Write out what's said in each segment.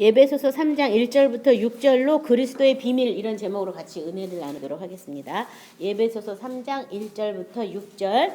예배소서 3장 1절부터 6절로 그리스도의 비밀 이런 제목으로 같이 은혜를 나누도록 하겠습니다. 예배소서 3장 1절부터 6절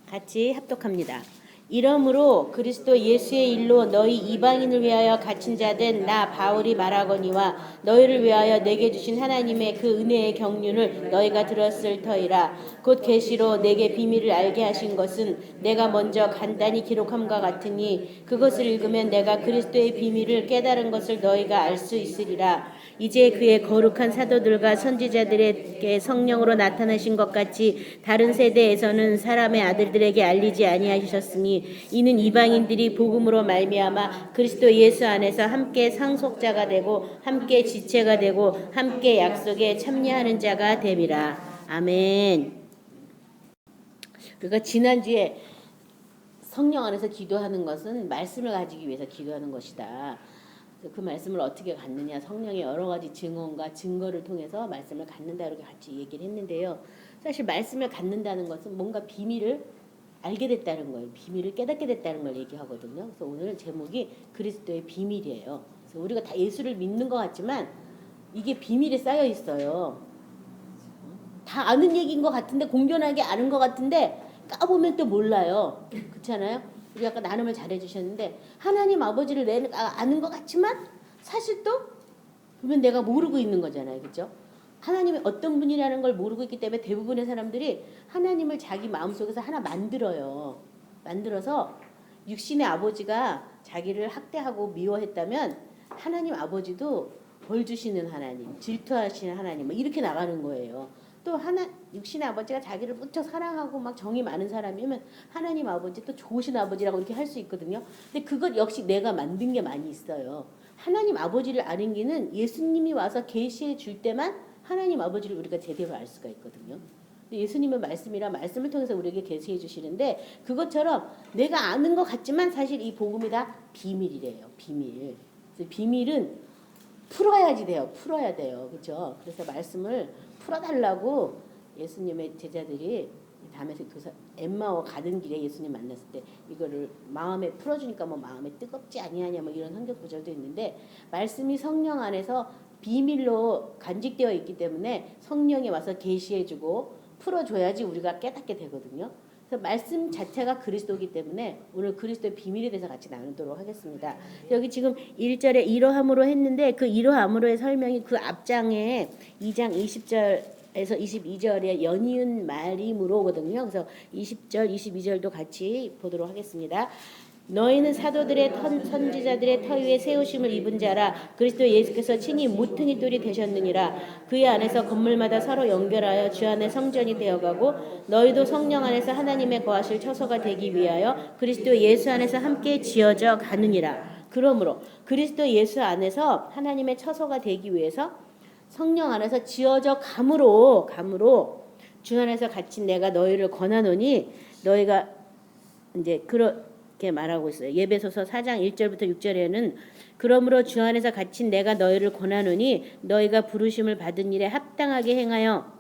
같이 합독합니다. 이러므로 그리스도 예수의 일로 너희 이방인을 위하여 갇힌 자된 나 바울이 말하거니와 너희를 위하여 내게 주신 하나님의 그 은혜의 경륜을 너희가 들었을 터이라. 곧 계시로 내게 비밀을 알게 하신 것은 내가 먼저 간단히 기록함과 같으니 그것을 읽으면 내가 그리스도의 비밀을 깨달은 것을 너희가 알 수 있으리라. 이제 그의 거룩한 사도들과 선지자들에게 성령으로 나타나신 것 같이 다른 세대에서는 사람의 아들들에게 알리지 아니하셨으니 이는 이방인들이 복음으로 말미암아 그리스도 예수 안에서 함께 상속자가 되고 함께 지체가 되고 함께 약속에 참여하는 자가 됨이라. 아멘. 그러니까 지난주에 성령 안에서 기도하는 것은 말씀을 가지기 위해서 기도하는 것이다. 그 말씀을 어떻게 갖느냐, 성령의 여러 가지 증언과 증거를 통해서 말씀을 갖는다 이렇게 같이 얘기를 했는데요. 사실 말씀을 갖는다는 것은 뭔가 비밀을 알게 됐다는 거예요. 비밀을 깨닫게 됐다는 걸 얘기하거든요. 그래서 오늘 제목이 그리스도의 비밀이에요. 그래서 우리가 다 예수를 믿는 것 같지만 이게 비밀에 쌓여 있어요. 다 아는 얘기인 것 같은데, 공존하게 아는 것 같은데 까보면 또 몰라요. 그렇잖아요. 우리 아까 나눔을 잘해주셨는데 하나님 아버지를 내가 아는 것 같지만 사실 또 보면 내가 모르고 있는 거잖아요. 그렇죠? 하나님이 어떤 분이라는 걸 모르고 있기 때문에 대부분의 사람들이 하나님을 자기 마음속에서 하나 만들어요. 만들어서 육신의 아버지가 자기를 학대하고 미워했다면 하나님 아버지도 벌 주시는 하나님, 질투하시는 하나님 뭐 이렇게 나가는 거예요. 또 육신의 아버지가 자기를 무척 사랑하고 막 정이 많은 사람이면 하나님 아버지 또 좋으신 아버지라고 이렇게 할 수 있거든요. 근데 그것 역시 내가 만든 게 많이 있어요. 하나님 아버지를 아는 길은 예수님이 와서 계시해 줄 때만 하나님 아버지를 우리가 제대로 알 수가 있거든요. 예수님의 말씀이라 말씀을 통해서 우리에게 계시해 주시는데 그것처럼 내가 아는 것 같지만 사실 이 복음이 다 비밀이래요. 비밀. 그래서 비밀은 풀어야지 돼요. 풀어야 돼요. 그렇죠? 그래서 말씀을 풀어달라고 예수님의 제자들이 담에서 교사 엠마오 가는 길에 예수님 만났을 때 이거를 마음에 풀어주니까 뭐 마음에 뜨겁지 아니하냐 뭐 이런 성경 구절도 있는데 말씀이 성령 안에서 비밀로 간직되어 있기 때문에 성령이 와서 계시해주고 풀어줘야지 우리가 깨닫게 되거든요. 그래서 말씀 자체가 그리스도이기 때문에 오늘 그리스도의 비밀에 대해서 같이 나누도록 하겠습니다. 여기 지금 1절에 이러함으로 했는데 그 이러함으로의 설명이 그 앞장에 2장 20절에서 22절에 연이은 말이므로거든요. 그래서 20절, 22절도 같이 보도록 하겠습니다. 너희는 사도들의 선지자들의 터 위에 세우심을 입은 자라. 그리스도 예수께서 친히 모퉁이 돌이 되셨느니라. 그의 안에서 건물마다 서로 연결하여 주 안에 성전이 되어가고 너희도 성령 안에서 하나님의 거하실 처소가 되기 위하여 그리스도 예수 안에서 함께 지어져 가느니라. 그러므로 그리스도 예수 안에서 하나님의 처소가 되기 위해서 성령 안에서 지어져 감으로 주 안에서 갇힌 내가 너희를 권하노니 너희가 이제 이렇게 말하고 있어요. 예배소서 4장 1절부터 6절에는 그러므로 주 안에서 갇힌 내가 너희를 권하노니 너희가 부르심을 받은 일에 합당하게 행하여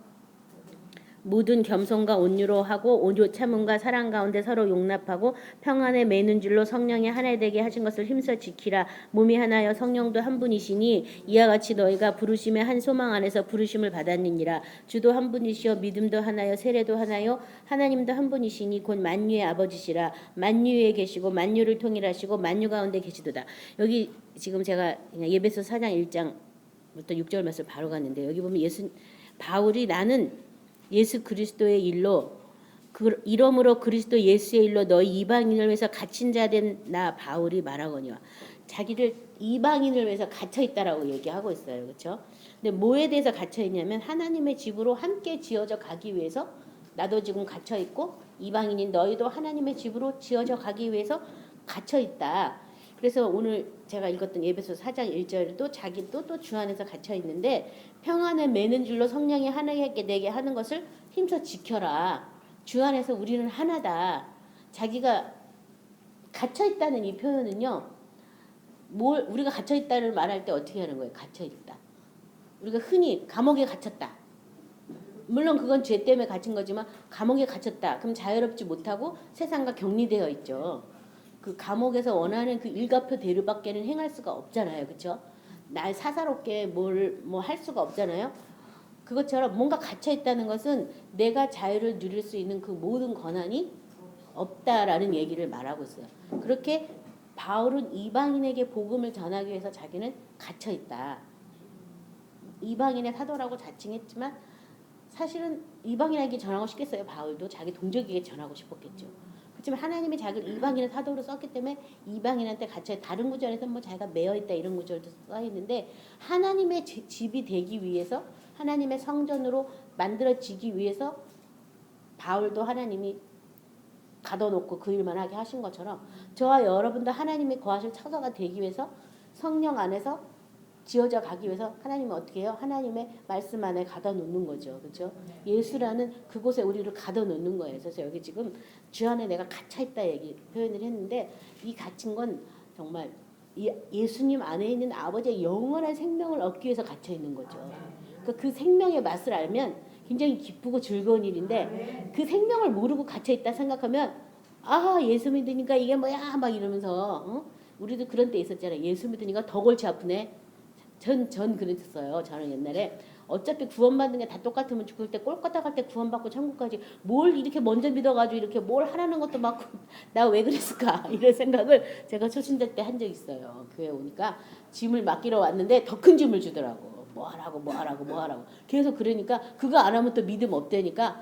모든 겸손과 온유로 하고 온유 참음과 사랑 가운데 서로 용납하고 평안에 매는 줄로 성령이 하나 되게 하신 것을 힘써 지키라. 몸이 하나여 성령도 한 분이시니 이와 같이 너희가 부르심의 한 소망 안에서 부르심을 받았느니라. 주도 한 분이시요 믿음도 하나요 세례도 하나요 하나님도 한 분이시니 곧 만유의 아버지시라. 만유 위에 계시고 만유를 통일하시고 만유 가운데 계시도다. 여기 지금 제가 예배서 4장 1장부터 6절 말씀 바로 갔는데 여기 보면 바울이 나는 예수 그리스도의 일로 이러므로 그리스도 예수의 일로 너희 이방인을 위해서 갇힌 자 된 나 바울이 말하거니와 자기를 이방인을 위해서 갇혀 있다라고 얘기하고 있어요. 그렇죠? 근데 뭐에 대해서 갇혀 있냐면 하나님의 집으로 함께 지어져 가기 위해서 나도 지금 갇혀 있고 이방인인 너희도 하나님의 집으로 지어져 가기 위해서 갇혀 있다. 그래서 오늘 제가 읽었던 예배서 4장 1절도 자기도 또 주 안에서 갇혀 있는데 평안을 매는 줄로 성령이 하나게 되게 하는 것을 힘써 지켜라. 주 안에서 우리는 하나다. 자기가 갇혀 있다는 이 표현은요. 우리가 갇혀 있다를 말할 때 어떻게 하는 거예요? 갇혀 있다. 우리가 흔히 감옥에 갇혔다. 물론 그건 죄 때문에 갇힌 거지만 감옥에 갇혔다. 그럼 자유롭지 못하고 세상과 격리되어 있죠. 그 감옥에서 원하는 그 일과표 대로밖에는 행할 수가 없잖아요. 그렇죠? 날 사사롭게 뭘 뭐 할 수가 없잖아요. 그것처럼 뭔가 갇혀 있다는 것은 내가 자유를 누릴 수 있는 그 모든 권한이 없다라는 얘기를 말하고 있어요. 그렇게 바울은 이방인에게 복음을 전하기 위해서 자기는 갇혀 있다. 이방인의 사도라고 자칭했지만 사실은 이방인에게 전하고 싶겠어요. 바울도 자기 동족에게 전하고 싶었겠죠. 그렇지만 하나님이 자기를 이방인의 사도로 썼기 때문에 이방인한테 갇혀, 다른 구절에서 뭐 자기가 매여 있다 이런 구절도 써 있는데, 하나님의 집이 되기 위해서, 하나님의 성전으로 만들어지기 위해서 바울도 하나님이 가둬놓고 그 일만 하게 하신 것처럼 저와 여러분도 하나님의 거하실 처소가 되기 위해서 성령 안에서 지어져 가기 위해서 하나님은 어떻게 해요? 하나님의 말씀 안에 가둬놓는 거죠. 그렇죠? 예수라는 그곳에 우리를 가둬놓는 거예요. 그래서 여기 지금 주 안에 내가 갇혀있다 얘기 표현을 했는데, 이 갇힌 건 정말 예수님 안에 있는 아버지의 영원한 생명을 얻기 위해서 갇혀있는 거죠. 그러니까 그 생명의 맛을 알면 굉장히 기쁘고 즐거운 일인데, 그 생명을 모르고 갇혀있다 생각하면 아 예수 믿으니까 이게 뭐야 막 이러면서 우리도 그런 때 있었잖아요. 예수 믿으니까 더 골치 아프네. 전 그랬었어요. 저는 옛날에 어차피 구원받는 게 다 똑같으면 죽을 때 꼴까딱 할 때 구원받고 천국까지 뭘 이렇게 먼저 믿어가지고 이렇게 뭘 하라는 것도 막 나 왜 그랬을까 이런 생각을 제가 초신자 때 한 적 있어요. 교회 오니까 짐을 맡기러 왔는데 더 큰 짐을 주더라고. 뭐 하라고 계속 그러니까 그거 안 하면 또 믿음 없대니까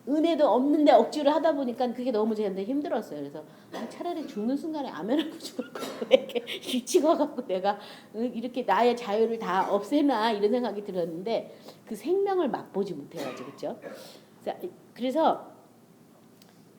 은혜도 없는데 억지로 하다 보니까 그게 너무 저한테 힘들었어요. 그래서 차라리 죽는 순간에 아멘하고 죽을 거 이렇게 일찍어갖고 내가 이렇게 나의 자유를 다 없애나 이런 생각이 들었는데 그 생명을 맛보지 못해가지고 그렇죠. 그래서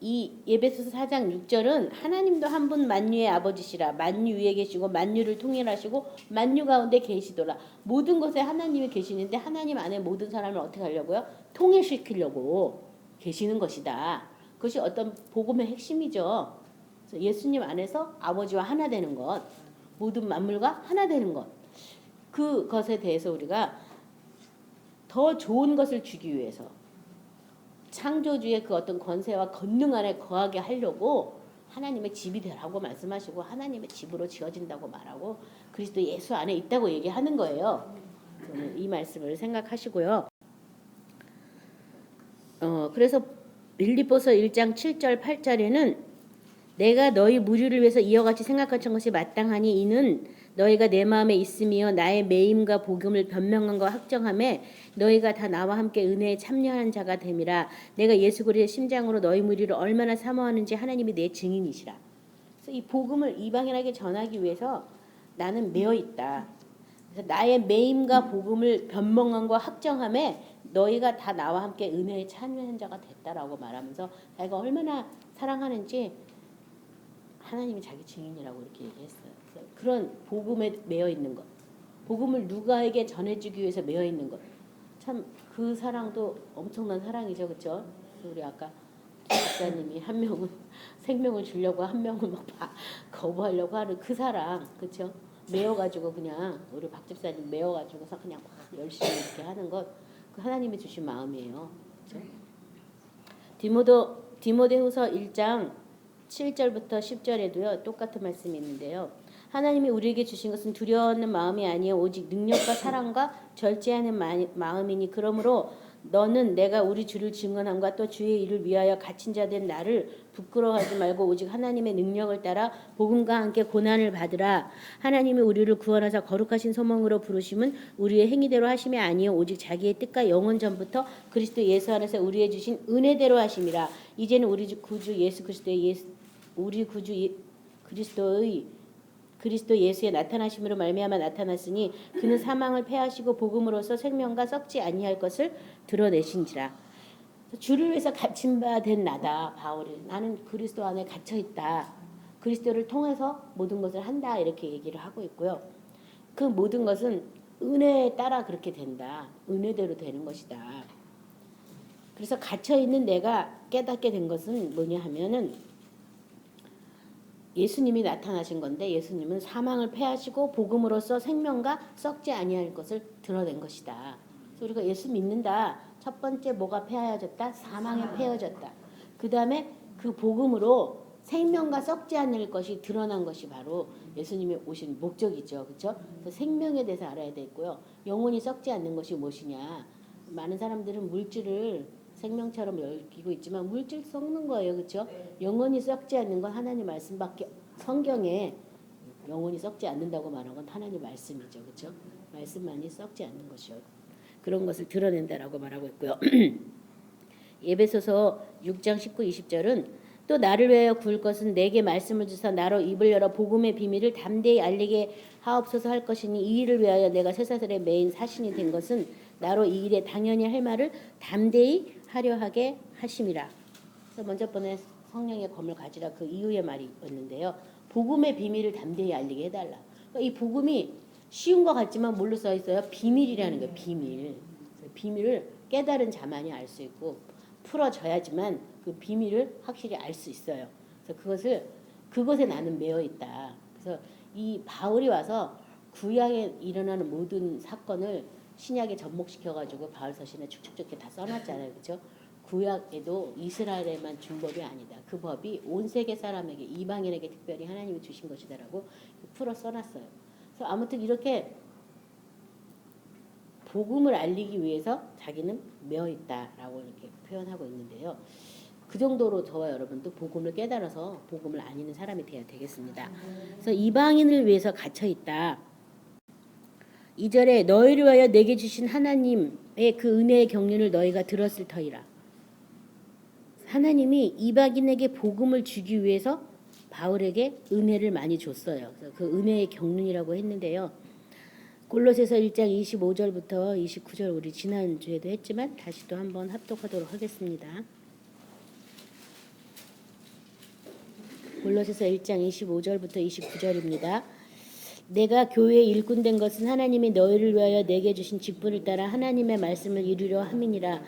이 에베소서 4장 6절은 하나님도 한 분 만유의 아버지시라, 만유 위에 계시고 만유를 통일하시고 만유 가운데 계시더라. 모든 곳에 하나님이 계시는데 하나님 안에 모든 사람을 어떻게 하려고요? 통일시키려고 계시는 것이다. 그것이 어떤 복음의 핵심이죠. 그래서 예수님 안에서 아버지와 하나 되는 것, 모든 만물과 하나 되는 것, 그것에 대해서 우리가 더 좋은 것을 주기 위해서 창조주의 그 어떤 권세와 권능 안에 거하게 하려고 하나님의 집이 되라고 말씀하시고 하나님의 집으로 지어진다고 말하고 그리스도 예수 안에 있다고 얘기하는 거예요. 저는 이 말씀을 생각하시고요. 그래서 빌립보서 1장 7절 8절에는 내가 너희 무리를 위해서 이와 같이 생각하신 것이 마땅하니 이는 너희가 내 마음에 있으며 나의 매임과 복음을 변명한과 확정함에 너희가 다 나와 함께 은혜에 참여한 자가 됨이라. 내가 예수 그리스도의 심장으로 너희 무리를 얼마나 사모하는지 하나님이 내 증인이시라. 그래서 이 복음을 이방인에게 전하기 위해서 나는 매어 있다. 그래서 나의 매임과 복음을 변명한과 확정함에 너희가 다 나와 함께 은혜에 참여한 자가 됐다라고 말하면서 자기가 얼마나 사랑하는지 하나님이 자기 증인이라고 이렇게 얘기했어요. 그런 복음에 매여 있는 것, 복음을 누가에게 전해주기 위해서 매여 있는 것, 참 그 사랑도 엄청난 사랑이죠, 그렇죠? 우리 아까 목사님이 한 명은 생명을 주려고 한 명은 막 거부하려고 하는 그 사랑, 그렇죠? 매여가지고 그냥 우리 박 집사님 매여가지고서 그냥 막 열심히 이렇게 하는 것, 그 하나님이 주신 마음이에요, 그렇죠? 디모데후서 1장 7절부터 10절에도요 똑같은 말씀이 있는데요. 하나님이 우리에게 주신 것은 두려워하는 마음이 아니요 오직 능력과 사랑과 절제하는 마음이니 그러므로 너는 내가 우리 주를 증언함과 또 주의 일을 위하여 갇힌 자 된 나를 부끄러워하지 말고 오직 하나님의 능력을 따라 복음과 함께 고난을 받으라. 하나님이 우리를 구원하사 거룩하신 소망으로 부르심은 우리의 행위대로 하심이 아니요 오직 자기의 뜻과 영원 전부터 그리스도 예수 안에서 우리의 주신 은혜대로 하심이라. 이제는 우리 구주 예수 그리스도의 우리 구주 그리스도 예수의 나타나심으로 말미암아 나타났으니 그는 사망을 패하시고 복음으로써 생명과 썩지 아니할 것을 드러내신지라. 주를 위해서 갇힌 바 된 나다. 바울이 나는 그리스도 안에 갇혀 있다. 그리스도를 통해서 모든 것을 한다 이렇게 얘기를 하고 있고요. 그 모든 것은 은혜에 따라 그렇게 된다. 은혜대로 되는 것이다. 그래서 갇혀 있는 내가 깨닫게 된 것은 뭐냐 하면은 예수님이 나타나신 건데 예수님은 사망을 패하시고 복음으로써 생명과 썩지 아니할 것을 드러낸 것이다. 그래서 우리가 예수 믿는다. 첫 번째 뭐가 패하여졌다? 사망에 패하여졌다. 그 다음에 그 복음으로 생명과 썩지 않을 것이 드러난 것이 바로 예수님이 오신 목적이죠. 그렇죠? 그래서 생명에 대해서 알아야 되고요. 영혼이 썩지 않는 것이 무엇이냐. 많은 사람들은 물질을 생명처럼 여기고 있지만 물질 썩는 거예요. 그렇죠? 영혼이 썩지 않는 건 하나님 말씀밖에 성경에 영혼이 썩지 않는다고 말한 건 하나님 말씀이죠. 그렇죠? 말씀만이 썩지 않는 것이요. 그런 것을 드러낸다라고 말하고 있고요. 에베소서 6장 19, 20절은 또 나를 위하여 구울 것은 내게 말씀을 주사 나로 입을 열어 복음의 비밀을 담대히 알리게 하옵소서 할 것이니 이 일을 위하여 내가 쇠사슬에 매인 사신이 된 것은 나로 이 일에 당연히 할 말을 담대히 하려 하게 하심이라. 그래서 먼저 번에 성령의 검을 가지라 그 이후의 말이었는데요. 복음의 비밀을 담대히 알리게 해달라. 그러니까 이 복음이 쉬운 것 같지만 뭘로 써 있어요? 비밀이라는 거예요. 비밀. 비밀을 깨달은 자만이 알 수 있고 풀어져야지만 그 비밀을 확실히 알 수 있어요. 그래서 그것에 나는 매여 있다. 그래서 이 바울이 와서 구약에 일어나는 모든 사건을 신약에 접목시켜 가지고 바울 서신에 축축축 다 써놨잖아요. 그렇죠? 구약에도 이스라엘에만 준 법이 아니다. 그 법이 온 세계 사람에게 이방인에게 특별히 하나님이 주신 것이다라고 풀어 써놨어요. 그래서 아무튼 이렇게 복음을 알리기 위해서 자기는 매어 있다라고 이렇게 표현하고 있는데요. 그 정도로 저와 여러분도 복음을 깨달아서 복음을 아는 사람이 되어야 되겠습니다. 그래서 이방인을 위해서 갇혀 있다. 2절에 너희를 위하여 내게 주신 하나님의 그 은혜의 경륜을 너희가 들었을 터이라. 하나님이 이방인에게 복음을 주기 위해서 바울에게 은혜를 많이 줬어요. 그래서 그 은혜의 경륜이라고 했는데요. 골로새서 1장 25절부터 29절 우리 지난주에도 했지만 다시 또 한번 합독하도록 하겠습니다. 골로새서 1장 25절부터 29절입니다. 내가 교회의 일꾼 된 것은 하나님이 너희를 위하여 내게 주신 직분을 따라 하나님의 말씀을 이루려 함이니라.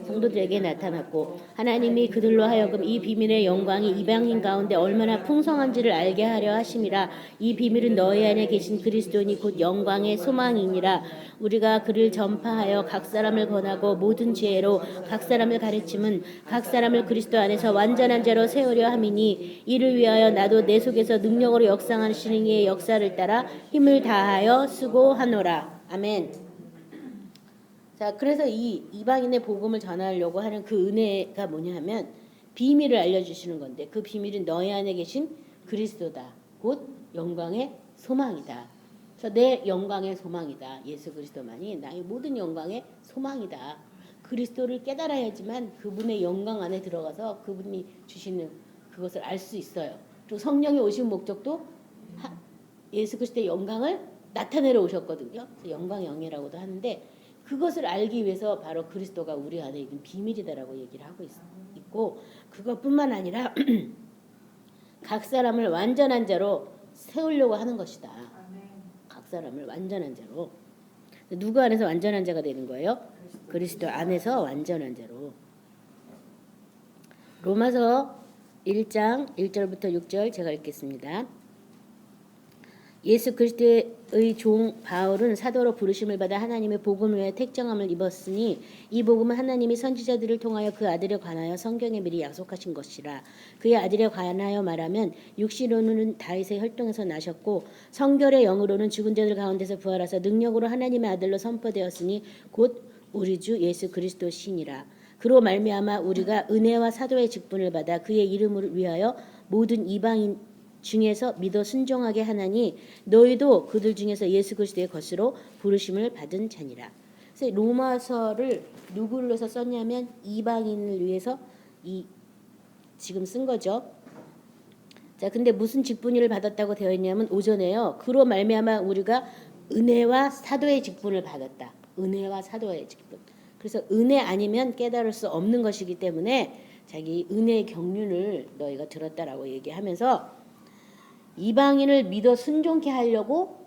성도들에게 나타났고 하나님이 그들로 하여금 이 비밀의 영광이 이방인 가운데 얼마나 풍성한지를 알게 하려 하심이라. 이 비밀은 너희 안에 계신 그리스도니 곧 영광의 소망이니라. 우리가 그를 전파하여 각 사람을 권하고 모든 지혜로 각 사람을 가르침은 각 사람을 그리스도 안에서 완전한 자로 세우려 함이니 이를 위하여 나도 내 속에서 능력으로 역사하시는 이의 역사를 따라 힘을 다하여 수고하노라. 아멘. 자, 그래서 이 이방인의 복음을 전하려고 하는 그 은혜가 뭐냐 하면 비밀을 알려주시는 건데 그 비밀은 너희 안에 계신 그리스도다. 곧 영광의 소망이다. 그래서 내 영광의 소망이다. 예수 그리스도만이 나의 모든 영광의 소망이다. 그리스도를 깨달아야지만 그분의 영광 안에 들어가서 그분이 주시는 그것을 알 수 있어요. 그리고 성령이 오신 목적도 예수 그리스도의 영광을 나타내러 오셨거든요. 그래서 영광의 영이라고도 하는데 그것을 알기 위해서 바로 그리스도가 우리 안에 있는 비밀이다라고 얘기를 하고 있고 그것뿐만 아니라 각 사람을 완전한 자로 세우려고 하는 것이다. 각 사람을 완전한 자로. 누구 안에서 완전한 자가 되는 거예요? 그리스도 안에서 완전한 자로. 로마서 1장 1절부터 6절 제가 읽겠습니다. 예수 그리스도의 종 바울은 사도로 부르심을 받아 하나님의 복음을 위해 택정함을 입었으니 이 복음은 하나님이 선지자들을 통하여 그 아들에 관하여 성경에 미리 약속하신 것이라. 그의 아들에 관하여 말하면 육신으로는 다윗의 혈통에서 나셨고 성결의 영으로는 죽은 자들 가운데서 부활하사 능력으로 하나님의 아들로 선포되었으니 곧 우리 주 예수 그리스도시니라. 그로 말미암아 우리가 은혜와 사도의 직분을 받아 그의 이름을 위하여 모든 이방인 중에서 믿어 순종하게 하나니 너희도 그들 중에서 예수 그리스도의 것으로 부르심을 받은 자니라. 그래서 로마서를 누구를 위해서 썼냐면 이방인을 위해서 지금 쓴 거죠. 자, 근데 무슨 직분을 받았다고 되어 있냐면 오전에요. 그로 말미암아 우리가 은혜와 사도의 직분을 받았다. 은혜와 사도의 직분. 그래서 은혜 아니면 깨달을 수 없는 것이기 때문에 자기 은혜의 경륜을 너희가 들었다라고 얘기하면서 이방인을 믿어 순종케 하려고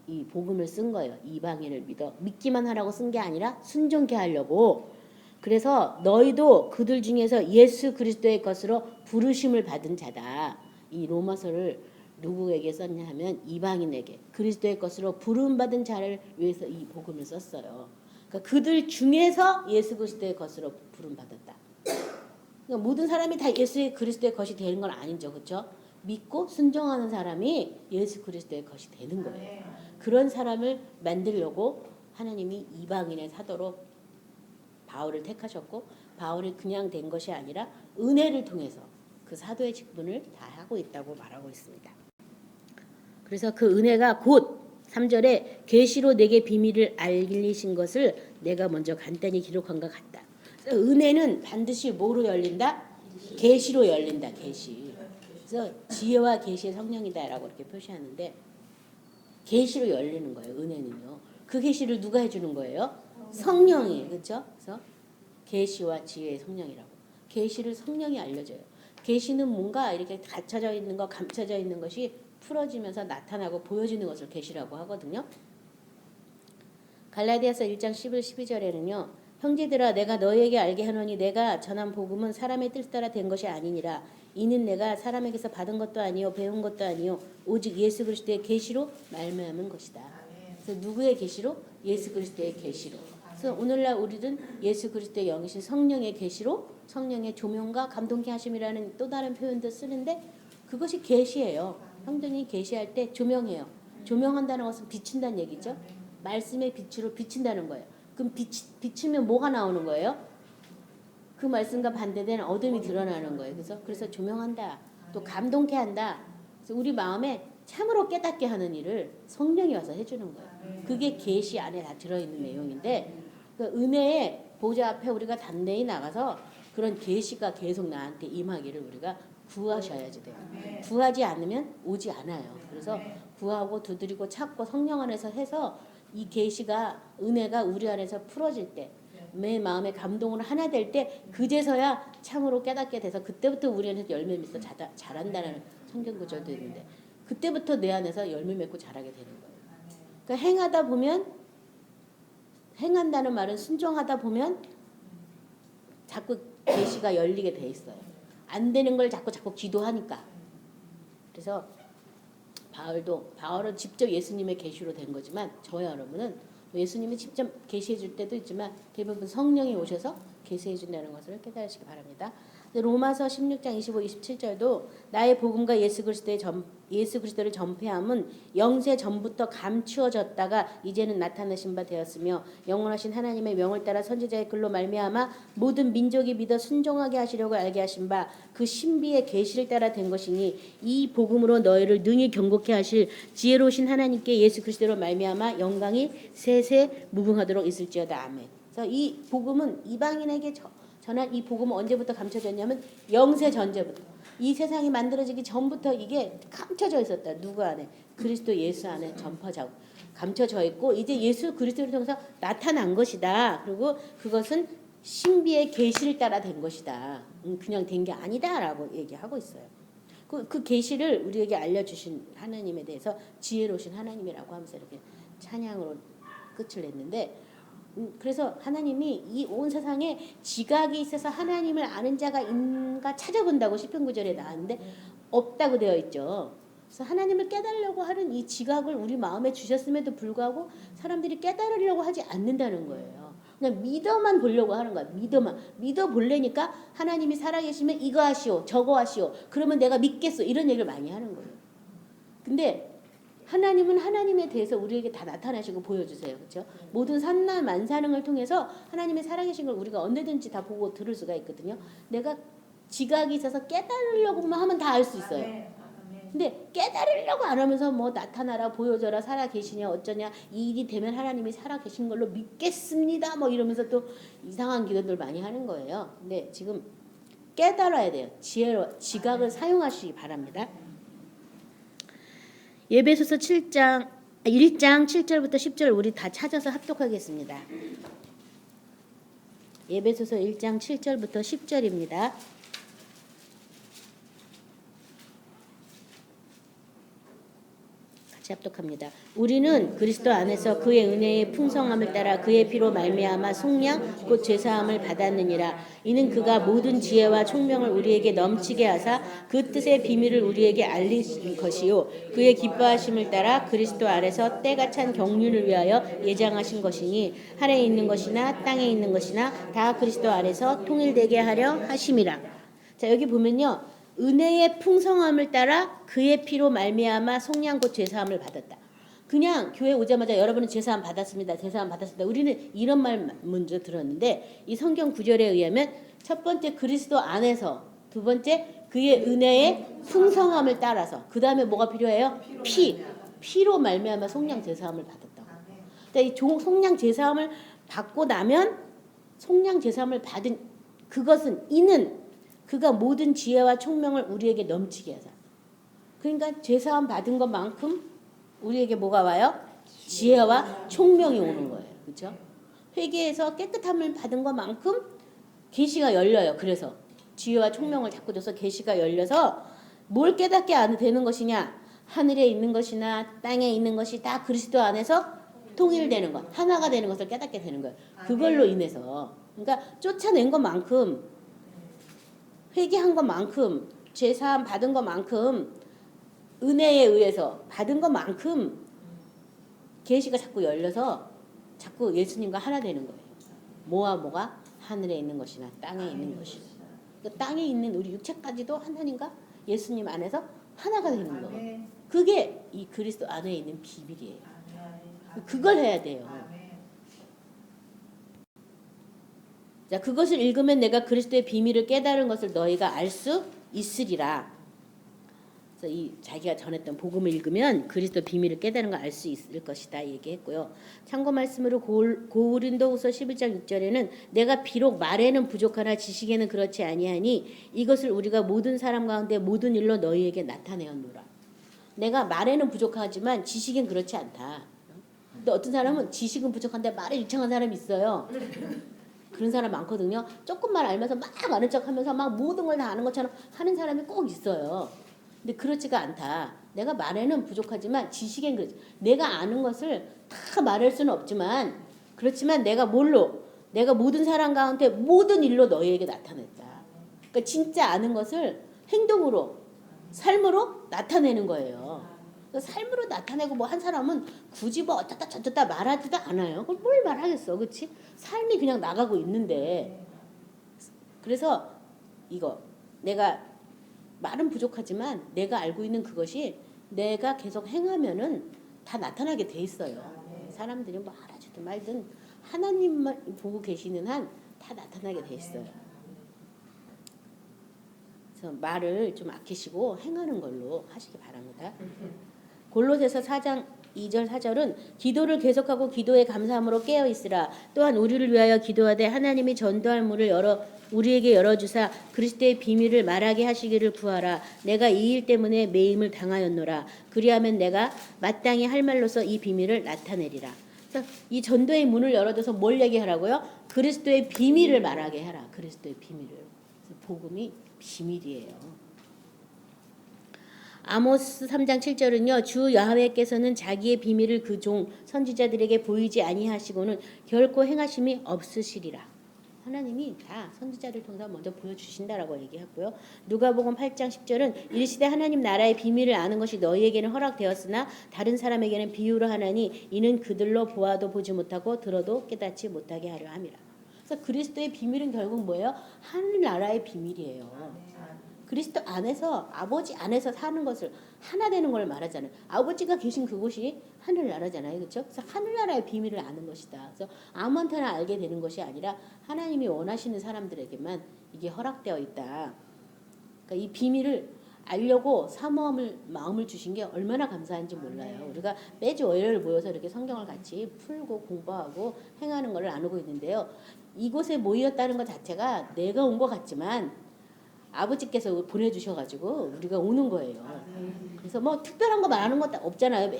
이 복음을 쓴 거예요. 이방인을 믿기만 하라고 쓴 게 아니라 순종케 하려고. 그래서 너희도 그들 중에서 예수 그리스도의 것으로 부르심을 받은 자다. 이 로마서를 누구에게 썼냐 하면 이방인에게 그리스도의 것으로 부름받은 자를 위해서 이 복음을 썼어요. 그러니까 그들 중에서 예수 그리스도의 것으로 부름받았다. 그러니까 모든 사람이 다 예수 그리스도의 것이 되는 건 아니죠. 그렇죠? 믿고 순종하는 사람이 예수 그리스도의 것이 되는 거예요. 그런 사람을 만들려고 하나님이 이방인의 사도로 바울을 택하셨고, 바울이 그냥 된 것이 아니라 은혜를 통해서 그 사도의 직분을 다 하고 있다고 말하고 있습니다. 그래서 그 은혜가 곧 3절에 계시로 내게 비밀을 알리신 것을 내가 먼저 간단히 기록한 것 같다. 은혜는 반드시 뭐로 열린다? 계시로 열린다. 계시. 그래서 지혜와 계시의 성령이다라고 이렇게 표시하는데, 계시로 열리는 거예요. 은혜는요. 그 계시를 누가 해주는 거예요? 성령이. 그렇죠? 그래서 계시와 지혜의 성령이라고. 계시를 성령이 알려줘요. 계시는 뭔가 이렇게 갇혀져 있는 거, 감춰져 있는 것이 풀어지면서 나타나고 보여지는 것을 계시라고 하거든요. 갈라디아서 1장 11, 12절에는요. 형제들아 내가 너희에게 알게 하노니 내가 전한 복음은 사람의 뜻 따라 된 것이 아니니라. 이는 내가 사람에게서 받은 것도 아니요 배운 것도 아니요 오직 예수 그리스도의 계시로 말미암은 것이다. 그래서 누구의 계시로? 예수 그리스도의 계시로. 그래서 오늘날 우리는 예수 그리스도의 영이신 성령의 계시로 성령의 조명과 감동케 하심이라는 또 다른 표현도 쓰는데 그것이 계시예요. 성령이 계시할 때 조명해요. 조명한다는 것은 비춘다는 얘기죠. 말씀의 빛으로 비춘다는 거예요. 그럼 비추면 뭐가 나오는 거예요? 그 말씀과 반대되는 어둠이 드러나는 거예요. 그래서 조명한다. 또 감동케 한다. 그래서 우리 마음에 참으로 깨닫게 하는 일을 성령이 와서 해주는 거예요. 그게 계시 안에 다 들어있는 내용인데 그 은혜의 보좌 앞에 우리가 담대히 나가서 그런 계시가 계속 나한테 임하기를 우리가 구하셔야지 돼요. 구하지 않으면 오지 않아요. 그래서 구하고 두드리고 찾고 성령 안에서 해서 이 계시가 은혜가 우리 안에서 풀어질 때 내 마음의 감동으로 하나 될 때 그제서야 참으로 깨닫게 돼서 그때부터 우리 안에서 열매 맺어 자란다는 성경 구절도 있는데 그때부터 내 안에서 열매 맺고 자라게 되는 거예요. 그러니까 행하다 보면 행한다는 말은 순종하다 보면 자꾸 계시가 열리게 돼 있어요. 안 되는 걸 자꾸 기도하니까. 그래서 바울은 직접 예수님의 계시로 된 거지만 저와 여러분은 예수님이 직접 계시해 줄 때도 있지만 대부분 성령이 오셔서 계시해 준다는 것을 깨달으시기 바랍니다. 로마서 16장 25, 27절도 나의 복음과 예수 그리스도를 전폐함은 영세 전부터 감추어졌다가 이제는 나타나신 바 되었으며 영원하신 하나님의 명을 따라 선지자의 글로 말미암아 모든 민족이 믿어 순종하게 하시려고 알게 하신 바 그 신비의 계시를 따라 된 것이니 이 복음으로 너희를 능히 경고케 하실 지혜로우신 하나님께 예수 그리스도로 말미암아 영광이 세세 무궁하도록 있을지어다. 아멘. 그래서 이 복음은 이방인에게 전한 이 복음은 언제부터 감춰졌냐면 영세 전제부터 이 세상이 만들어지기 전부터 이게 감춰져 있었다. 누구 안에? 그리스도 예수 안에 감춰져 있고 이제 예수 그리스도를 통해서 나타난 것이다. 그리고 그것은 신비의 계시를 따라 된 것이다. 그냥 된 게 아니다라고 얘기하고 있어요. 그 계시를 우리에게 알려주신 하나님에 대해서 지혜로우신 하나님이라고 하면서 이렇게 찬양으로 끝을 냈는데 그래서 하나님이 이 온 세상에 지각이 있어서 하나님을 아는 자가 있는가 찾아본다고 시편 9절에 나왔는데 없다고 되어 있죠. 그래서 하나님을 깨달으려고 하는 이 지각을 우리 마음에 주셨음에도 불구하고 사람들이 깨달으려고 하지 않는다는 거예요. 그냥 믿어만 보려고 하는 거야. 믿어 보려니까 하나님이 살아계시면 이거 하시오 저거 하시오 그러면 내가 믿겠어 이런 얘기를 많이 하는 거예요. 근데 하나님은 하나님에 대해서 우리에게 다 나타나시고 보여주세요. 그렇죠? 모든 산나 만사능을 통해서 하나님의 살아계신 걸 우리가 언제든지 다 보고 들을 수가 있거든요. 내가 지각이 있어서 깨달으려고만 하면 다 알 수 있어요. 근데 깨달으려고 안 하면서 뭐 나타나라 보여줘라 살아계시냐 어쩌냐 이 일이 되면 하나님이 살아계신 걸로 믿겠습니다 뭐 이러면서 또 이상한 기도들 많이 하는 거예요. 근데 지금 깨달아야 돼요. 지각을 사용하시기 바랍니다. 에베소서 1장 7절부터 10절 우리 다 찾아서 합독하겠습니다. 에베소서 1장 7절부터 10절입니다. 같이 합독합니다. 우리는 그리스도 안에서 그의 은혜의 풍성함을 따라 그의 피로 말미암아 속량 곧 죄사함을 받았느니라. 이는 그가 모든 지혜와 총명을 우리에게 넘치게 하사 그 뜻의 비밀을 우리에게 알린 것이요 그의 기뻐하심을 따라 그리스도 안에서 때가 찬 경륜을 위하여 예정하신 것이니 하늘에 있는 것이나 땅에 있는 것이나 다 그리스도 안에서 통일되게 하려 하심이라. 자, 여기 보면요. 은혜의 풍성함을 따라 그의 피로 말미암아 속량 곧 죄사함을 받았다. 그냥 교회 오자마자 여러분은 죄사함 받았습니다. 죄사함 받았습니다. 우리는 이런 말 먼저 들었는데 이 성경 구절에 의하면 첫 번째 그리스도 안에서, 두 번째 그의 은혜의 풍성함을 따라서, 그 다음에 뭐가 필요해요? 피로 말미암아 속량 죄사함을 받았다고. 그러니까 이 속량 죄사함을 받고 나면 속량 죄사함을 받은 그것은 이는 그가 모든 지혜와 총명을 우리에게 넘치게 하자. 그러니까 죄사함 받은 것만큼 우리에게 뭐가 와요? 지혜와 총명이 오는 거예요. 그렇죠? 회개해서 깨끗함을 받은 것만큼 계시가 열려요. 그래서 지혜와 총명을 자꾸 줘서 계시가 열려서 뭘 깨닫게 안 되는 것이냐? 하늘에 있는 것이나 땅에 있는 것이 다 그리스도 안에서 통일되는 것, 하나가 되는 것을 깨닫게 되는 거예요. 그걸로 인해서 그러니까 쫓아낸 것만큼, 회개한 것만큼, 죄사함 받은 것만큼, 은혜에 의해서 받은 것만큼 계시가 자꾸 열려서 자꾸 예수님과 하나 되는 거예요. 뭐가 하늘에 있는 것이나 땅에 있는 것이나, 그러니까 땅에 있는 우리 육체까지도 하나님과 예수님 안에서 하나가 되는 거예요. 그게 이 그리스도 안에 있는 비밀이에요. 그걸 해야 돼요. 자, 그것을 읽으면 내가 그리스도의 비밀을 깨달은 것을 너희가 알 수 있으리라. 그래서 이 자기가 전했던 복음을 읽으면 그리스도 비밀을 깨달은 걸 알 수 있을 것이다 얘기했고요. 참고 말씀으로 고린도후서 11장 6절에는 내가 비록 말에는 부족하나 지식에는 그렇지 아니하니 이것을 우리가 모든 사람 가운데 모든 일로 너희에게 나타내었노라. 내가 말에는 부족하지만 지식엔 그렇지 않다. 근데 어떤 사람은 지식은 부족한데 말에 유창한 사람이 있어요. 그런 사람 많거든요. 조금만 알면서 막 아는 척하면서 막 모든 걸 다 아는 것처럼 하는 사람이 꼭 있어요. 근데 그렇지가 않다. 내가 말에는 부족하지만 지식엔 그렇지. 내가 아는 것을 다 말할 수는 없지만 그렇지만 내가 모든 사람 가운데 모든 일로 너희에게 나타냈다. 그러니까 진짜 아는 것을 행동으로, 삶으로 나타내는 거예요. 삶으로 나타내고 뭐 한 사람은 굳이 뭐 어쩌다 저쩌다 말하지도 않아요. 그럼 뭘 말하겠어, 그렇지? 삶이 그냥 나가고 있는데. 그래서 이거 내가 말은 부족하지만 내가 알고 있는 그것이 내가 계속 행하면은 다 나타나게 돼 있어요. 사람들이 뭐 알아주든 말든 하나님만 보고 계시는 한 다 나타나게 돼 있어요. 그래서 말을 좀 아끼시고 행하는 걸로 하시기 바랍니다. 골로새서 4장 2절 4절은 기도를 계속하고 기도에 감사함으로 깨어 있으라. 또한 우리를 위하여 기도하되 하나님이 전도할 문을 우리에게 열어주사 그리스도의 비밀을 말하게 하시기를 구하라. 내가 이 일 때문에 매임을 당하였노라. 그리하면 내가 마땅히 할 말로서 이 비밀을 나타내리라. 그래서 이 전도의 문을 열어줘서 뭘 얘기하라고요? 그리스도의 비밀을 말하게 하라. 그리스도의 비밀을. 그래서 복음이 비밀이에요. 아모스 3장 7절은요. 주 여호와께서는 자기의 비밀을 그 종 선지자들에게 보이지 아니하시고는 결코 행하심이 없으시리라. 하나님이 다 선지자를 통해서 먼저 보여주신다라고 얘기하고요. 누가복음 8장 10절은 이르시되 하나님 나라의 비밀을 아는 것이 너희에게는 허락되었으나 다른 사람에게는 비유로 하나니 이는 그들로 보아도 보지 못하고 들어도 깨닫지 못하게 하려 함이라. 그래서 그리스도의 비밀은 결국 뭐예요? 하늘나라의 비밀이에요. 그리스도 안에서, 아버지 안에서 사는 것을 하나 되는 걸 말하잖아요. 아버지가 계신 그곳이 하늘나라잖아요. 그렇죠? 그래서 하늘나라의 비밀을 아는 것이다. 그래서 아무한테나 알게 되는 것이 아니라 하나님이 원하시는 사람들에게만 이게 허락되어 있다. 그러니까 이 비밀을 알려고 마음을 주신 게 얼마나 감사한지 몰라요. 우리가 매주 월요일 모여서 이렇게 성경을 같이 풀고 공부하고 행하는 걸 나누고 있는데요. 이곳에 모였다는 것 자체가 내가 온 것 같지만 아버지께서 보내주셔가지고 우리가 오는 거예요. 그래서 뭐 특별한 거 말하는 것도 없잖아요.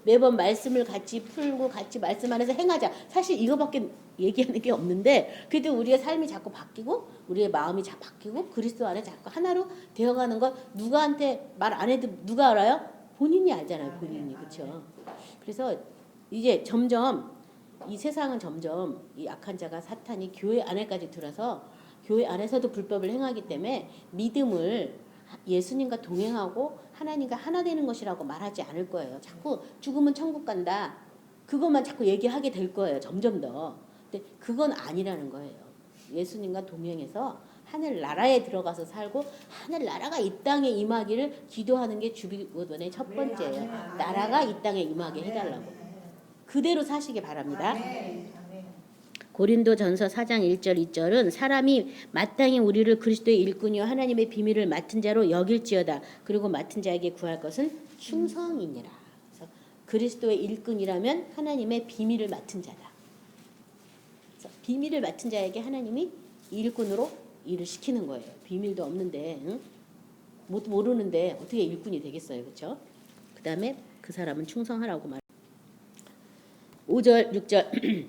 매번 말씀을 같이 풀고 같이 말씀 안에서 행하자. 사실 이거밖에 얘기하는 게 없는데 그래도 우리의 삶이 자꾸 바뀌고 우리의 마음이 자꾸 바뀌고 그리스도 안에 자꾸 하나로 되어가는 것 누구한테 말 안 해도 누가 알아요? 본인이 알잖아요. 본인이. 그렇죠? 그래서 이제 점점 이 세상은 점점 이 악한 자가 사탄이 교회 안에까지 들어서 교회 안에서도 불법을 행하기 때문에 믿음을 예수님과 동행하고 하나님과 하나 되는 것이라고 말하지 않을 거예요. 자꾸 죽으면 천국 간다. 그것만 자꾸 얘기하게 될 거예요. 점점 더. 근데 그건 아니라는 거예요. 예수님과 동행해서 하늘나라에 들어가서 살고 하늘나라가 이 땅에 임하기를 기도하는 게 주기도문의 첫 번째예요. 나라가 이 땅에 임하게 해달라고. 그대로 사시기 바랍니다. 고린도전서 4장 1절 2절은 사람이 마땅히 우리를 그리스도의 일꾼이요 하나님의 비밀을 맡은 자로 여길지어다. 그리고 맡은 자에게 구할 것은 충성이니라. 그래서 그리스도의 일꾼이라면 하나님의 비밀을 맡은 자다. 그래서 비밀을 맡은 자에게 하나님이 일꾼으로 일을 시키는 거예요. 비밀도 없는데, 응? 모르는데 어떻게 일꾼이 되겠어요, 그렇죠? 그 다음에 그 사람은 충성하라고 말. 5절 6절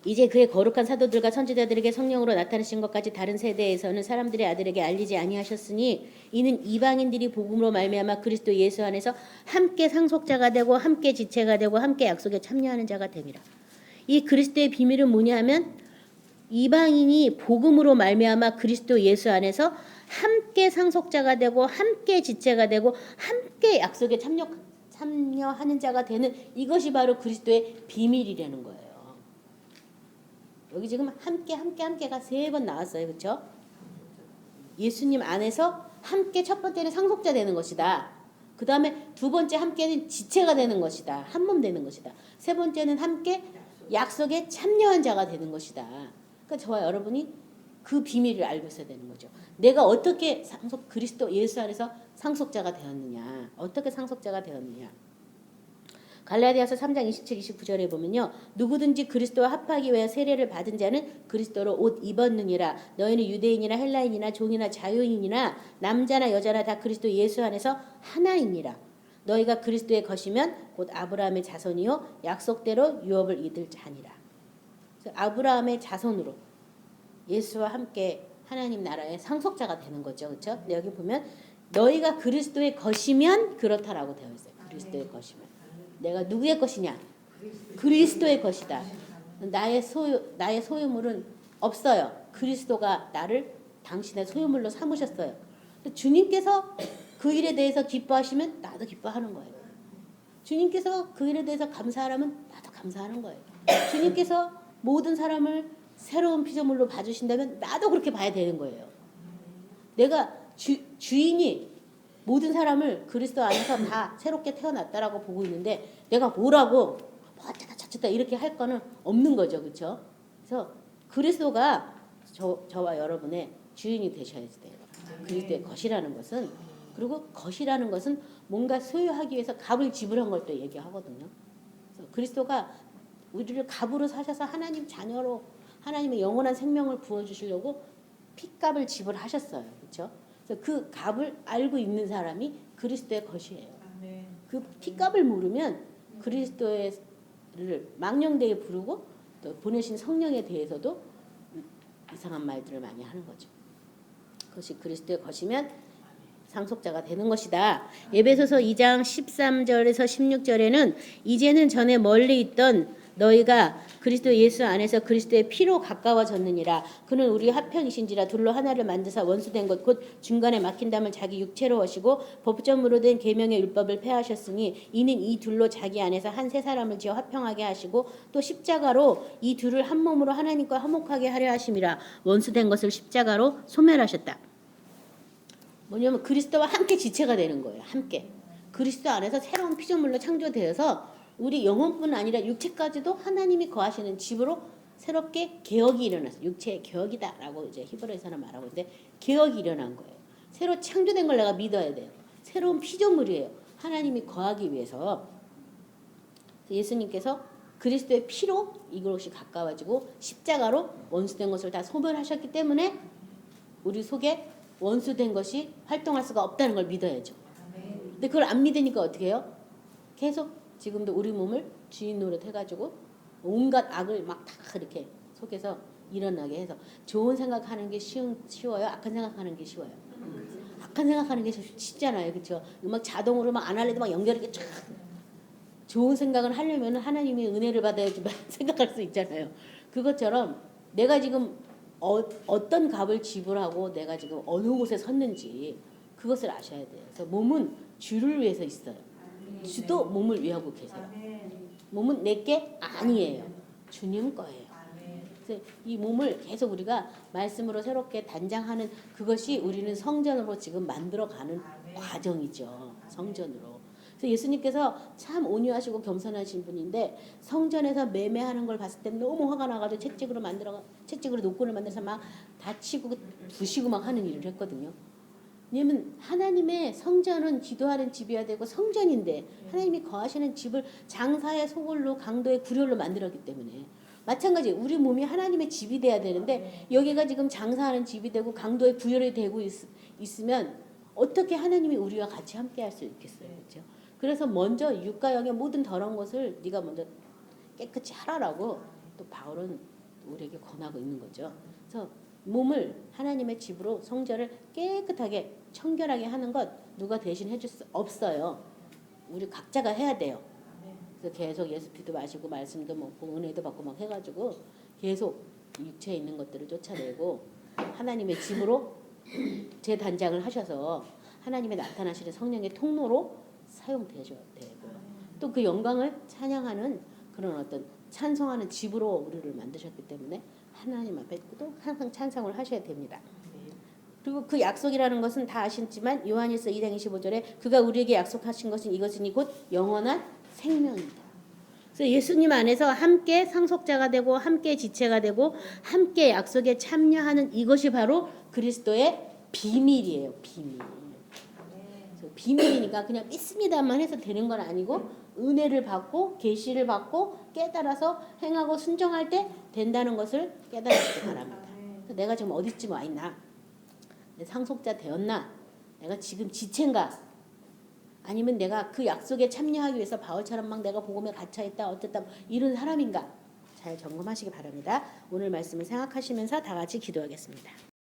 이제 그의 거룩한 사도들과 선지자들에게 성령으로 나타나신 것까지 다른 세대에서는 사람들의 아들에게 알리지 아니하셨으니 이는 이방인들이 복음으로 말미암아 그리스도 예수 안에서 함께 상속자가 되고 함께 지체가 되고 함께 약속에 참여하는 자가 됨이라. 이 그리스도의 비밀은 뭐냐면 이방인이 복음으로 말미암아 그리스도 예수 안에서 함께 상속자가 되고 함께 지체가 되고 함께 약속에 참여하는 자가 되는 이것이 바로 그리스도의 비밀이라는 거예요. 여기 지금 함께가 3번 나왔어요. 그렇죠? 예수님 안에서 함께 첫 번째는 상속자 되는 것이다. 그 다음에 두 번째 함께는 지체가 되는 것이다. 한 몸 되는 것이다. 세 번째는 함께 약속에 참여한 자가 되는 것이다. 그러니까 저와 여러분이 그 비밀을 알고 있어야 되는 거죠. 내가 어떻게 그리스도 예수 안에서 상속자가 되었느냐. 어떻게 상속자가 되었느냐. 갈라디아서 3장 27, 29절에 보면요. 누구든지 그리스도와 합하기 위해 세례를 받은 자는 그리스도로 옷 입었느니라. 너희는 유대인이나 헬라인이나 종이나 자유인이나 남자나 여자나 다 그리스도 예수 안에서 하나이니라. 너희가 그리스도의 것이면 곧 아브라함의 자손이요 약속대로 유업을 얻을 자니라. 아브라함의 자손으로 예수와 함께 하나님 나라의 상속자가 되는 거죠. 그렇죠? 여기 보면 너희가 그리스도의 것이면 그렇다라고 되어 있어요. 그리스도의 것이면. 내가 누구의 것이냐? 그리스도의 것이다. 나의 소유물은 없어요. 그리스도가 나를 당신의 소유물로 삼으셨어요. 주님께서 그 일에 대해서 기뻐하시면 나도 기뻐하는 거예요. 주님께서 그 일에 대해서 감사하라면 나도 감사하는 거예요. 주님께서 모든 사람을 새로운 피조물로 봐주신다면 나도 그렇게 봐야 되는 거예요. 내가 주인이 모든 사람을 그리스도 안에서 다 새롭게 태어났다라고 보고 있는데 내가 뭐라고 어쩌다 이렇게 할 거는 없는 거죠. 그렇죠? 그래서 그리스도가 저와 여러분의 주인이 되셔야 돼요. 그리스도의 것이라는 것은 그리고 것이라는 것은 뭔가 소유하기 위해서 값을 지불한 걸 또 얘기하거든요. 그래서 그리스도가 우리를 값으로 사셔서 하나님 자녀로 하나님의 영원한 생명을 부어주시려고 피값을 지불하셨어요. 그렇죠? 그래서 그 값을 알고 있는 사람이 그리스도의 것이에요. 그 피값을 모르면 그리스도를 망령되게 부르고 또 보내신 성령에 대해서도 이상한 말들을 많이 하는 거죠. 그것이 그리스도의 것이면 상속자가 되는 것이다. 에베소서 2장 13절에서 16절에는 이제는 전에 멀리 있던 너희가 그리스도 예수 안에서 그리스도의 피로 가까워졌느니라. 그는 우리 화평이신지라 둘로 하나를 만드사 원수된 것 곧 중간에 막힌 담을 자기 육체로 하시고 법정으로 된 계명의 율법을 폐하셨으니 이는 이 둘로 자기 안에서 한 세 사람을 지어 화평하게 하시고 또 십자가로 이 둘을 한 몸으로 하나님과 화목하게 하려 하심이라. 원수된 것을 십자가로 소멸하셨다. 뭐냐면 그리스도와 함께 지체가 되는 거예요. 함께. 그리스도 안에서 새로운 피조물로 창조되어서 우리 영혼뿐 아니라 육체까지도 하나님이 거하시는 집으로 새롭게 개혁이 일어났어요. 육체의 개혁이다라고 이제 히브리서는 말하고 있는데 개혁이 일어난 거예요. 새로 창조된 걸 내가 믿어야 돼요. 새로운 피조물이에요. 하나님이 거하기 위해서 예수님께서 그리스도의 피로 이것이 가까워지고 십자가로 원수된 것을 다 소멸하셨기 때문에 우리 속에 원수된 것이 활동할 수가 없다는 걸 믿어야죠. 근데 그걸 안 믿으니까 어떻게 해요? 계속 지금도 우리 몸을 주인 노릇해가지고 온갖 악을 막 다 이렇게 속에서 일어나게 해서 좋은 생각하는 게 쉬워요? 악한 생각하는 게 쉬워요? 잠깐 생각하는 게 쉽잖아요. 그렇죠? 막 자동으로 막 안 할래도 막 연결이 쫙 좋은 생각을 하려면 하나님의 은혜를 받아야지 생각할 수 있잖아요. 그것처럼 내가 지금 어떤 값을 지불하고 내가 지금 어느 곳에 섰는지 그것을 아셔야 돼요. 그래서 몸은 주를 위해서 있어요. 주도 몸을 위하고 계세요. 몸은 내게 아니에요. 주님 거예요. 그래서 이 몸을 계속 우리가 말씀으로 새롭게 단장하는 그것이 우리는 성전으로 지금 만들어가는 과정이죠. 성전으로. 그래서 예수님께서 참 온유하시고 겸손하신 분인데 성전에서 매매하는 걸 봤을 때 너무 화가 나가지고 채찍으로 노끈을 만들어서 막 다치고 부시고 막 하는 일을 했거든요. 왜냐면 하나님의 성전은 기도하는 집이어야 되고 성전인데 하나님이 거하시는 집을 장사의 소굴로 강도의 구렬로 만들었기 때문에 마찬가지 우리 몸이 하나님의 집이 돼야 되는데 여기가 지금 장사하는 집이 되고 강도의 구렬이 되고 있으면 어떻게 하나님이 우리와 같이 함께 할 수 있겠어요. 그렇죠? 그래서 먼저 육과 영의 모든 더러운 것을 네가 먼저 깨끗이 하라라고 또 바울은 우리에게 권하고 있는 거죠. 그래서 몸을 하나님의 집으로 성전을 깨끗하게 청결하게 하는 것 누가 대신 해줄 수 없어요. 우리 각자가 해야 돼요. 그래서 계속 예수피도 마시고 말씀도 먹고 은혜도 받고 막 해가지고 계속 육체에 있는 것들을 쫓아내고 하나님의 집으로 재단장을 하셔서 하나님의 나타나시는 성령의 통로로 사용되셔야 되고요. 또 그 영광을 찬양하는 그런 어떤 찬송하는 집으로 우리를 만드셨기 때문에 하나님 앞에 또 항상 찬송을 하셔야 됩니다. 그리고 그 약속이라는 것은 다 아시지만 요한일서 2장 25절에 그가 우리에게 약속하신 것은 이것이니 곧 영원한 생명이다. 그래서 예수님 안에서 함께 상속자가 되고 함께 지체가 되고 함께 약속에 참여하는 이것이 바로 그리스도의 비밀이에요. 비밀. 비밀이니까 그냥 믿습니다만 해서 되는 건 아니고 은혜를 받고 계시를 받고 깨달아서 행하고 순종할 때 된다는 것을 깨달으시기 바랍니다. 내가 지금 어디쯤 와 있나? 내 상속자 되었나? 내가 지금 지체인가? 아니면 내가 그 약속에 참여하기 위해서 바울처럼 막 내가 복음에 갇혀 있다 어쨌다 이런 사람인가? 잘 점검하시기 바랍니다. 오늘 말씀을 생각하시면서 다 같이 기도하겠습니다.